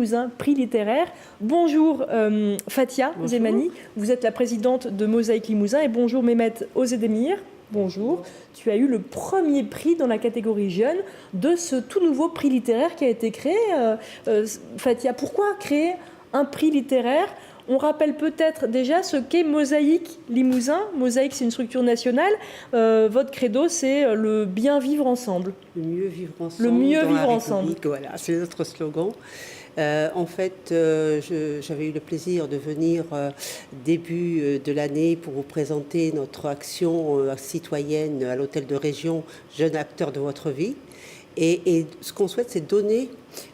Limousin, prix littéraire. Bonjour Fatia Zemani, vous êtes la présidente de Mosaïque Limousin, et bonjour Mehmet Ozdemir. Bonjour. Tu as eu le premier prix dans la catégorie jeune de ce tout nouveau prix littéraire qui a été créé. Fatia, pourquoi créer un prix littéraire ? On rappelle peut-être déjà ce qu'est Mosaïque Limousin. Mosaïque, c'est une structure nationale. Votre credo, c'est le bien vivre ensemble. Le mieux vivre ensemble. Le mieux vivre ensemble. Voilà, c'est notre slogan. En fait, j'avais eu le plaisir de venir début de l'année pour vous présenter notre action citoyenne à l'hôtel de région Jeunes acteurs de votre vie. Et ce qu'on souhaite, c'est donner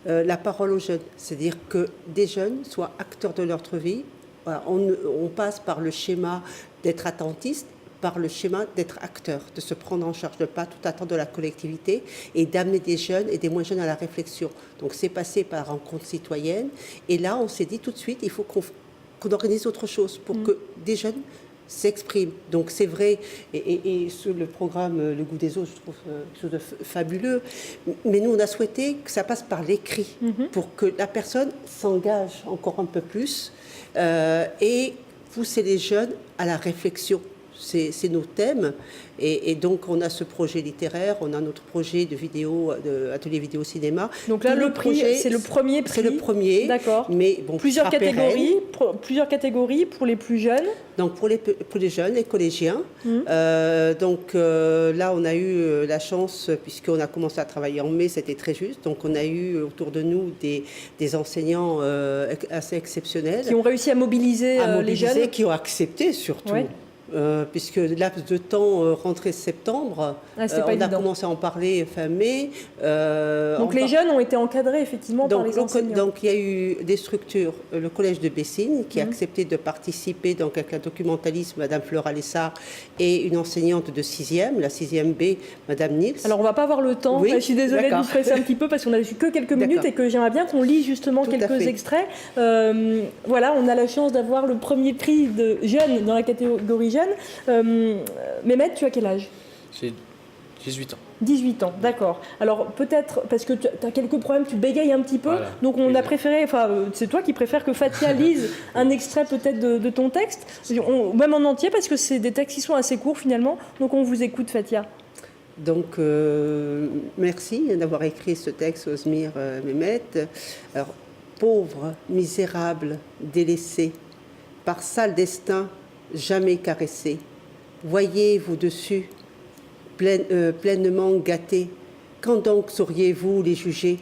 la parole aux jeunes. C'est-à-dire que des jeunes soient acteurs de leur vie. Voilà, on passe par le schéma d'être attentiste, par le schéma d'être acteur, de se prendre en charge, de ne pas tout attendre de la collectivité et d'amener des jeunes et des moins jeunes à la réflexion. Donc c'est passé par la rencontre citoyenne. Et là, on s'est dit tout de suite, il faut qu'on organise autre chose pour que des jeunes s'expriment. Donc c'est vrai, et sur le programme Le Goût des eaux, je trouve quelque chose de fabuleux, mais nous on a souhaité que ça passe par l'écrit, pour que la personne s'engage encore un peu plus et pousser les jeunes à la réflexion. C'est nos thèmes, et donc on a ce projet littéraire, on a notre projet de vidéo, atelier vidéo cinéma. Donc là, le prix, c'est le premier prix. C'est le premier. D'accord. Mais bon, plusieurs catégories pour les plus jeunes. Donc pour les jeunes, les collégiens. Donc là, on a eu la chance, puisqu'on a commencé à travailler en mai, c'était très juste. Donc on a eu autour de nous des enseignants assez exceptionnels. Qui ont réussi à mobiliser les jeunes. Qui ont accepté surtout. Ouais. Puisque laps de temps, rentrée septembre, on a commencé à en parler fin mai. Donc les jeunes ont été encadrés effectivement par les enseignants. Donc il y a eu des structures, le collège de Bessines qui a accepté de participer, donc avec la documentaliste Madame Flora Lessard et une enseignante de 6e, la 6e B, Madame Nils. Alors on va pas avoir le temps, je suis désolée de vous presser un petit peu parce qu'on a que quelques minutes et que j'aimerais bien qu'on lise justement quelques extraits. Voilà, on a la chance d'avoir le premier prix de jeunes dans la catégorie jeune. Mehmet, tu as quel âge ? J'ai 18 ans. 18 ans, d'accord. Alors peut-être, parce que tu as quelques problèmes, tu bégayes un petit peu, voilà. Donc on a préféré, c'est toi qui préfères que Fatia lise un extrait peut-être de ton texte, même en entier, parce que c'est des textes qui sont assez courts finalement, donc on vous écoute Fatia. Donc merci d'avoir écrit ce texte, Ozdemir Mehmet. Alors, pauvre, misérable, délaissé, par sale destin, jamais caressé. Voyez-vous dessus, pleinement gâtés, quand donc sauriez-vous les juger ?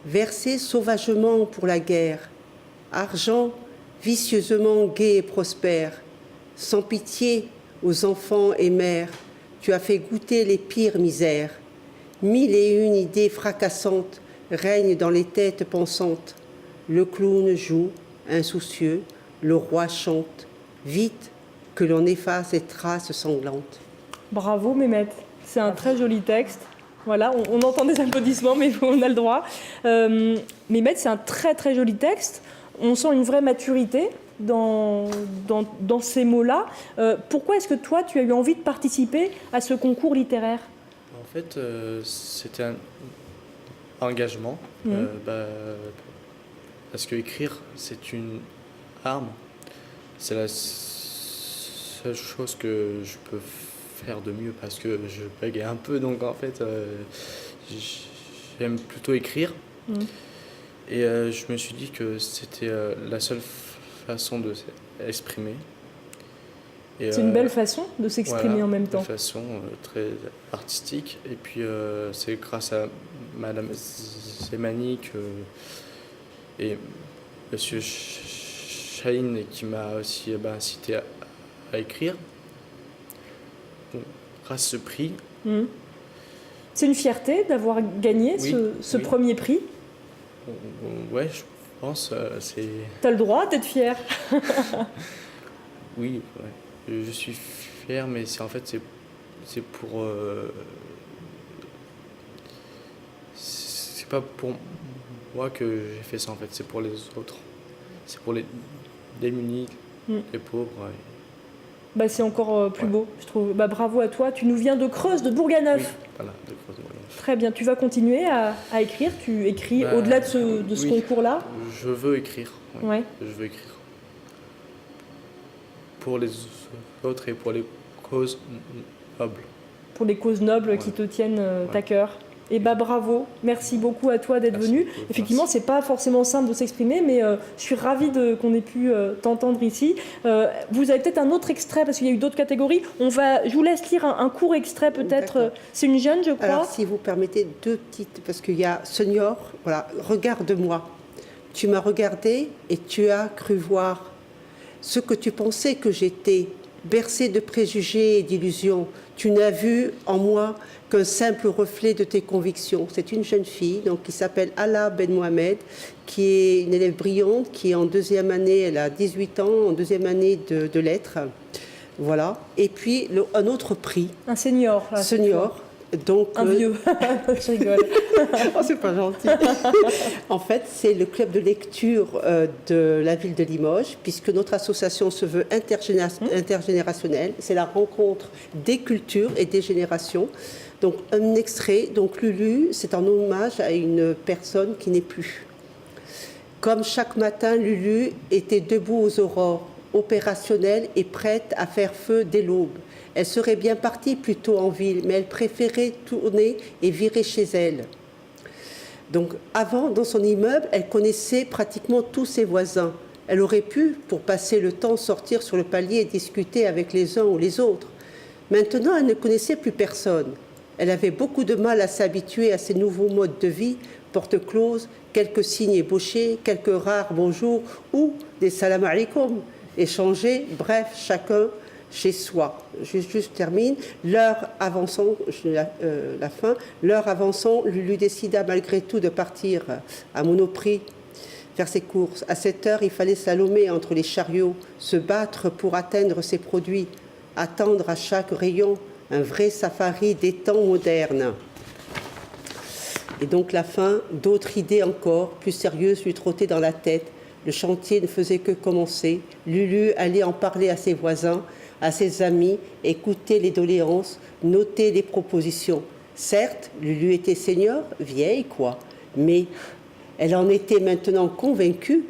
Versés sauvagement pour la guerre, argent vicieusement gai et prospère, sans pitié aux enfants et mères, tu as fait goûter les pires misères. 1001 idées fracassantes règnent dans les têtes pensantes. Le clown joue, insoucieux, le roi chante. Vite, que l'on efface les traces sanglantes. Bravo Mehmet, c'est un très joli texte. Voilà, on entend des applaudissements, mais on a le droit. Mehmet, c'est un très très joli texte. On sent une vraie maturité dans ces mots-là. Pourquoi est-ce que toi, tu as eu envie de participer à ce concours littéraire ? En fait, c'était un engagement. Parce que écrire, c'est une arme. C'est la seule chose que je peux faire de mieux parce que je bégaye un peu, donc en fait j'aime plutôt écrire. Et je me suis dit que c'était la seule façon de s'exprimer. C'est une belle façon de s'exprimer en même temps. Une façon très artistique. Et puis c'est grâce à Madame Zemani et Monsieur Chahine qui m'a aussi incité à écrire. Bon, grâce à ce prix. C'est une fierté d'avoir gagné ce premier prix. Ouais, je pense. T'as le droit d'être fier. Oui, ouais. Je suis fier, mais c'est pour. C'est pas pour moi que j'ai fait ça en fait, c'est pour les autres. C'est pour les démunis, les pauvres. Bah, c'est encore plus beau, je trouve. Bah, bravo à toi. Tu nous viens de Creuse, de Bourganeuf. Oui, voilà, de Creuse, de Bourganeuf. Très bien. Tu vas continuer à écrire. Tu écris au-delà de ce concours-là. Je veux écrire. Oui. Ouais. Je veux écrire. Pour les autres et pour les causes nobles. Pour les causes nobles qui te tiennent à cœur. Et bah bravo, merci beaucoup à toi d'être venu. Beaucoup, Effectivement, c'est pas forcément simple de s'exprimer, mais je suis ravie qu'on ait pu t'entendre ici. Vous avez peut-être un autre extrait, parce qu'il y a eu d'autres catégories. Je vous laisse lire un court extrait peut-être. C'est une jeune, je crois. Alors, si vous permettez, 2 petites, parce qu'il y a senior, voilà, regarde-moi. Tu m'as regardé et tu as cru voir ce que tu pensais que j'étais, bercé de préjugés et d'illusions. Tu n'as vu en moi qu'un simple reflet de tes convictions. C'est une jeune fille donc, qui s'appelle Ala Ben Mohamed, qui est une élève brillante, qui est en 2e année, elle a 18 ans, en 2e année de lettres. Voilà. Et puis un autre prix. Un senior. Là, senior. Donc, un vieux. Je rigole. Oh, c'est pas gentil. En fait, c'est le club de lecture de la ville de Limoges, puisque notre association se veut intergénérationnelle. C'est la rencontre des cultures et des générations. Donc, un extrait. Donc, Lulu, c'est en hommage à une personne qui n'est plus. Comme chaque matin, Lulu était debout aux aurores, opérationnelle et prête à faire feu dès l'aube. Elle serait bien partie plus tôt en ville, mais elle préférait tourner et virer chez elle. Donc, avant, dans son immeuble, elle connaissait pratiquement tous ses voisins. Elle aurait pu, pour passer le temps, sortir sur le palier et discuter avec les uns ou les autres. Maintenant, elle ne connaissait plus personne. Elle avait beaucoup de mal à s'habituer à ces nouveaux modes de vie, porte close, quelques signes ébauchés, quelques rares bonjours ou des salam alaikum échangés, bref, chacun chez soi. Je termine. L'heure avançant, la fin, l'heure avançant, Lulu décida malgré tout de partir à Monoprix faire ses courses. À cette heure, il fallait slalomer entre les chariots, se battre pour atteindre ses produits, attendre à chaque rayon un vrai safari des temps modernes. Et donc la fin, d'autres idées encore, plus sérieuses, lui trottaient dans la tête. Le chantier ne faisait que commencer. Lulu allait en parler à ses voisins, à ses amis, écouter les doléances, noter les propositions. Certes, Lulu était senior, vieille quoi, mais elle en était maintenant convaincue,